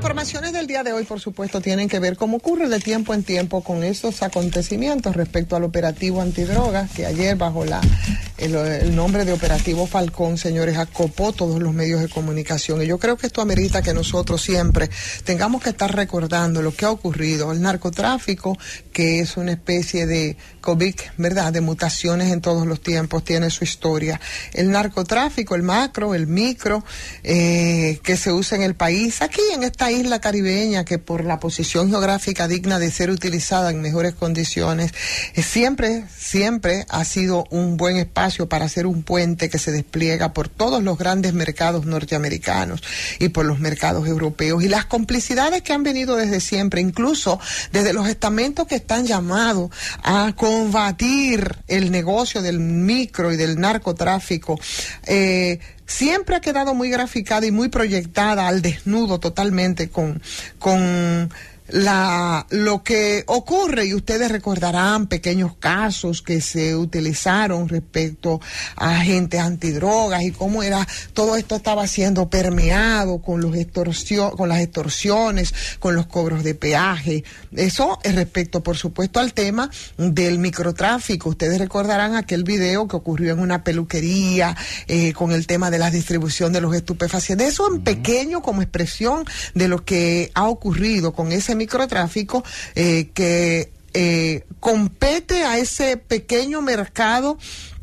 informaciones del día de hoy, por supuesto, tienen que ver, como ocurre de tiempo en tiempo, con estos acontecimientos respecto al operativo antidrogas, que ayer bajo el nombre de Operativo Falcón, señores, acopó todos los medios de comunicación. Y yo creo que esto amerita que nosotros siempre tengamos que estar recordando lo que ha ocurrido. El narcotráfico, que es una especie de COVID, ¿verdad?, de mutaciones en todos los tiempos, tiene su historia. El narcotráfico, el macro, el micro, que se usa en el país, aquí en esta isla caribeña, que por la posición geográfica digna de ser utilizada en mejores condiciones, siempre ha sido un buen espacio para hacer un puente que se despliega por todos los grandes mercados norteamericanos y por los mercados europeos, y las complicidades que han venido desde siempre, incluso desde los estamentos que están llamados a combatir el negocio del micro y del narcotráfico, siempre ha quedado muy graficada y muy proyectada al desnudo totalmente con lo que ocurre, y ustedes recordarán pequeños casos que se utilizaron respecto a agentes antidrogas y cómo todo esto estaba siendo permeado con las extorsiones, con los cobros de peaje. Eso es respecto, por supuesto, al tema del microtráfico. Ustedes recordarán aquel video que ocurrió en una peluquería con el tema de la distribución de los estupefacientes. Eso en pequeño, como expresión de lo que ha ocurrido con ese microtráfico que compete a ese pequeño mercado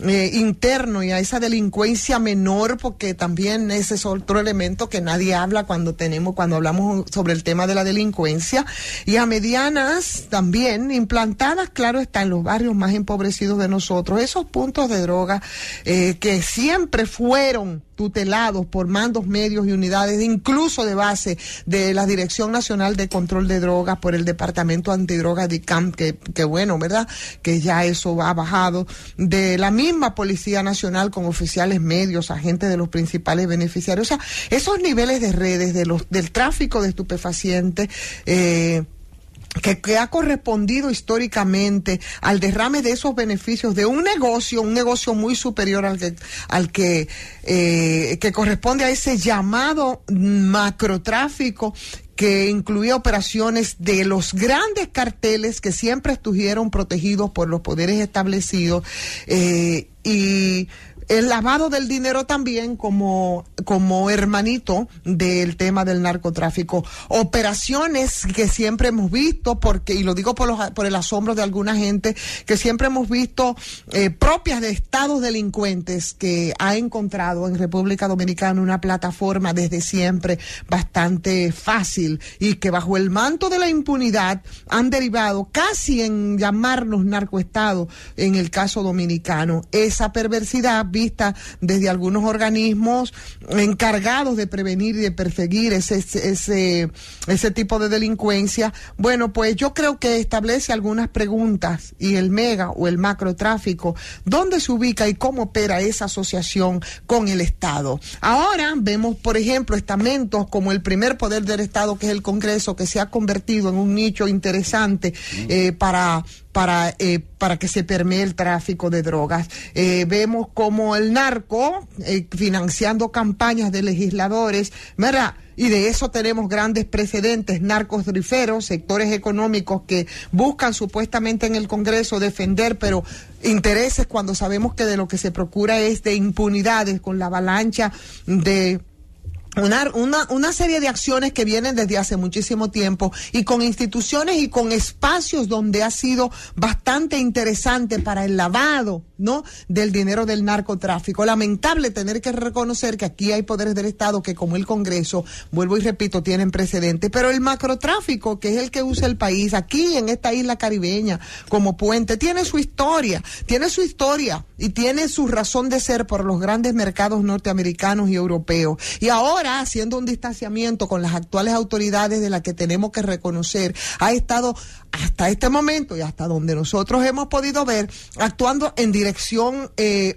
interno y a esa delincuencia menor, porque también ese es otro elemento que nadie habla cuando hablamos sobre el tema de la delincuencia, y a medianas también implantadas, claro está, en los barrios más empobrecidos de nosotros, esos puntos de droga que siempre fueron tutelados por mandos medios y unidades, incluso de base de la Dirección Nacional de Control de Drogas, por el Departamento Antidrogas de DICAM, que bueno, ¿verdad?, que ya eso ha bajado, de la misma Policía Nacional con oficiales medios, agentes de los principales beneficiarios. O sea, esos niveles de redes del tráfico de estupefacientes, que ha correspondido históricamente al derrame de esos beneficios de un negocio muy superior al que corresponde a ese llamado macrotráfico, que incluía operaciones de los grandes carteles que siempre estuvieron protegidos por los poderes establecidos, y el lavado del dinero también como hermanito del tema del narcotráfico. Operaciones que siempre hemos visto, y lo digo por el asombro de alguna gente, que siempre hemos visto propias de estados delincuentes, que ha encontrado en República Dominicana una plataforma desde siempre bastante fácil, y que bajo el manto de la impunidad han derivado casi en llamarnos narcoestados en el caso dominicano. Esa perversidad vista desde algunos organismos encargados de prevenir y de perseguir ese tipo de delincuencia, bueno, pues yo creo que establece algunas preguntas, y el mega o el macrotráfico, ¿dónde se ubica y cómo opera esa asociación con el Estado? Ahora vemos, por ejemplo, estamentos como el primer poder del Estado, que es el Congreso, que se ha convertido en un nicho interesante para que se permee el tráfico de drogas. Vemos como el narco financiando campañas de legisladores, ¿verdad? Y de eso tenemos grandes precedentes, narcos driferos, sectores económicos que buscan supuestamente en el Congreso defender, pero intereses, cuando sabemos que de lo que se procura es de impunidades, con la avalancha de una serie de acciones que vienen desde hace muchísimo tiempo, y con instituciones y con espacios donde ha sido bastante interesante para el lavado, ¿no?, del dinero del narcotráfico. Lamentable tener que reconocer que aquí hay poderes del Estado que, como el Congreso, vuelvo y repito, tienen precedentes, pero el macrotráfico, que es el que usa el país aquí en esta isla caribeña como puente, tiene su historia y tiene su razón de ser por los grandes mercados norteamericanos y europeos. Y ahora, haciendo un distanciamiento con las actuales autoridades, de las que tenemos que reconocer, ha estado hasta este momento y hasta donde nosotros hemos podido ver, actuando en dirección dirección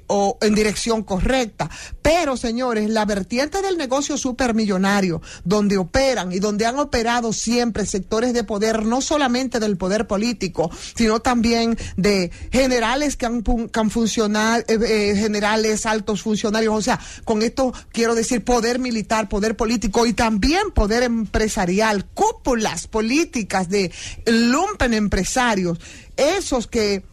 o en dirección correcta. Pero, señores, la vertiente del negocio supermillonario, donde operan y donde han operado siempre sectores de poder, no solamente del poder político, sino también de generales que han funcionado, generales, altos funcionarios, o sea, con esto quiero decir poder militar, poder político y también poder empresarial, cúpulas políticas de lumpen empresarios, esos que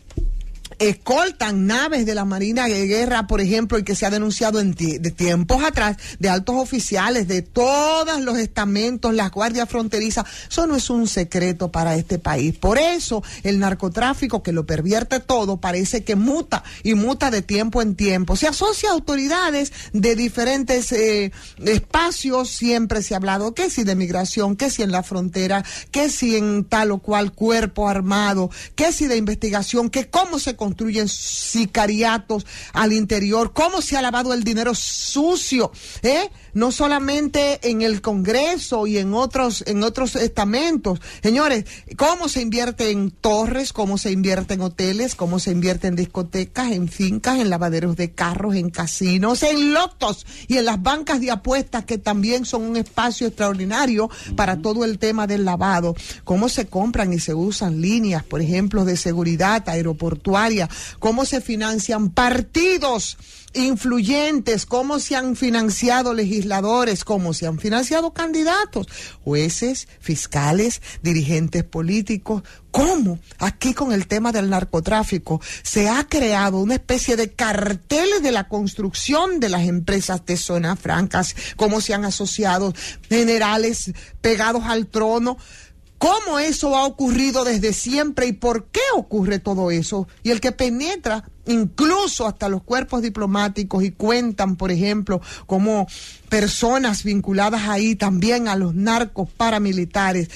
escoltan naves de la Marina de Guerra, por ejemplo, y que se ha denunciado de tiempos atrás, de altos oficiales, de todos los estamentos, las guardias fronterizas. Eso no es un secreto para este país. Por eso el narcotráfico, que lo pervierte todo, parece que muta y muta de tiempo en tiempo. Se asocia a autoridades de diferentes espacios. Siempre se ha hablado que si de migración, que si en la frontera, que si en tal o cual cuerpo armado, que si de investigación, que cómo se construyen sicariatos al interior, cómo se ha lavado el dinero sucio, no solamente en el Congreso y en otros estamentos. Señores, cómo se invierte en torres, cómo se invierte en hoteles, cómo se invierte en discotecas, en fincas, en lavaderos de carros, en casinos, en lotos y en las bancas de apuestas, que también son un espacio extraordinario para todo el tema del lavado. Cómo se compran y se usan líneas, por ejemplo, de seguridad aeroportuaria, cómo se financian partidos influyentes, cómo se han financiado legisladores, cómo se han financiado candidatos, jueces, fiscales, dirigentes políticos. ¿Cómo? Aquí con el tema del narcotráfico se ha creado una especie de carteles de la construcción de las empresas de zonas francas, cómo se han asociado generales pegados al trono. ¿Cómo eso ha ocurrido desde siempre y por qué ocurre todo eso? Y el que penetra incluso hasta los cuerpos diplomáticos y cuentan, por ejemplo, como personas vinculadas ahí también a los narcos paramilitares,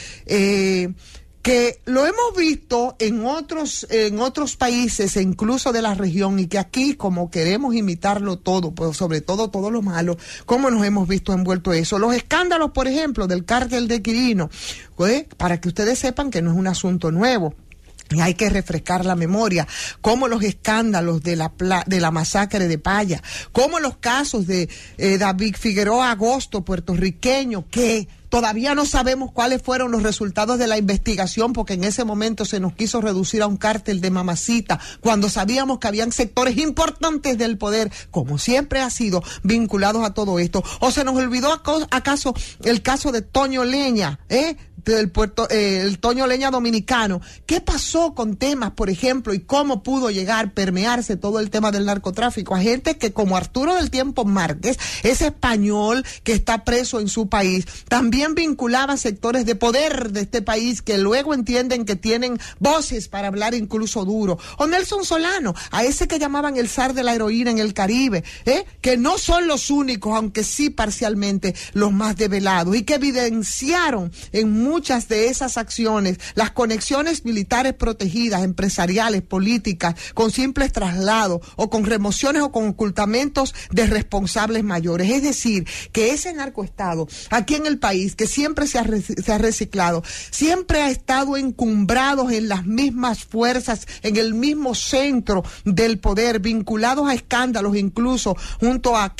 que lo hemos visto en otros países, incluso de la región, y que aquí, como queremos imitarlo todo, pues sobre todo lo malo, ¿cómo nos hemos visto envuelto eso? Los escándalos, por ejemplo, del cártel de Quirino, para que ustedes sepan que no es un asunto nuevo. Y hay que refrescar la memoria, como los escándalos de la masacre de Paya, como los casos de David Figueroa Agosto, puertorriqueño, que todavía no sabemos cuáles fueron los resultados de la investigación, porque en ese momento se nos quiso reducir a un cártel de mamacita, cuando sabíamos que habían sectores importantes del poder, como siempre ha sido, vinculados a todo esto. ¿O se nos olvidó acaso el caso de Toño Leña, el Toño Leña dominicano? ¿Qué pasó con temas, por ejemplo, y cómo pudo permearse todo el tema del narcotráfico a gente que, como Arturo del Tiempo Márquez, ese español que está preso en su país, también vinculaba a sectores de poder de este país que luego entienden que tienen voces para hablar incluso duro? O Nelson Solano, a ese que llamaban el zar de la heroína en el Caribe, que no son los únicos, aunque sí parcialmente los más develados, y que evidenciaron en muchas de esas acciones las conexiones militares protegidas, empresariales, políticas, con simples traslados o con remociones o con ocultamientos de responsables mayores. Es decir, que ese narcoestado aquí en el país, que siempre se ha reciclado, siempre ha estado encumbrado en las mismas fuerzas, en el mismo centro del poder, vinculados a escándalos, incluso junto a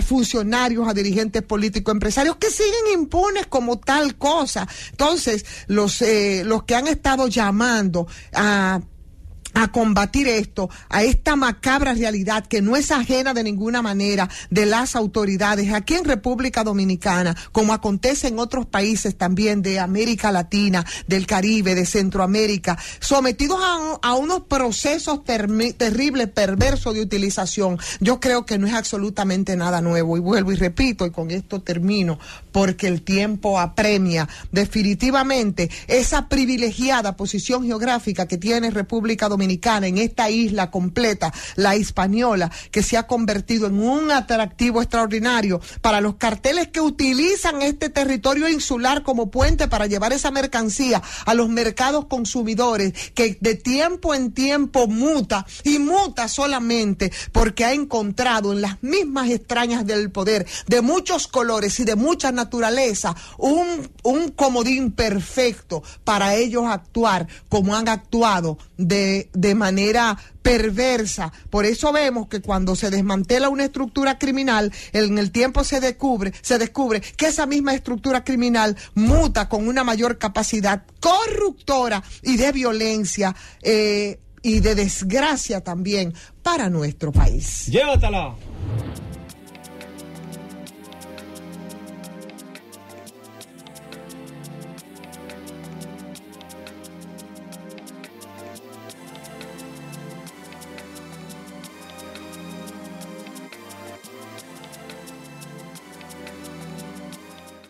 funcionarios, a dirigentes políticos, empresarios que siguen impunes como tal cosa. Entonces, los que han estado llamando a combatir esto, a esta macabra realidad que no es ajena de ninguna manera de las autoridades aquí en República Dominicana, como acontece en otros países también de América Latina, del Caribe, de Centroamérica, sometidos a unos procesos terribles, perversos de utilización. Yo creo que no es absolutamente nada nuevo, y vuelvo y repito, y con esto termino, porque el tiempo apremia definitivamente esa privilegiada posición geográfica que tiene República Dominicana en esta isla completa, la Hispaniola, que se ha convertido en un atractivo extraordinario para los carteles que utilizan este territorio insular como puente para llevar esa mercancía a los mercados consumidores, que de tiempo en tiempo muta, y muta solamente porque ha encontrado en las mismas extrañas del poder, de muchos colores y de mucha naturaleza, un comodín perfecto para ellos actuar como han actuado de de manera perversa. Por eso vemos que cuando se desmantela una estructura criminal, en el tiempo se descubre que esa misma estructura criminal muta con una mayor capacidad corruptora y de violencia y de desgracia también para nuestro país. Llévatela.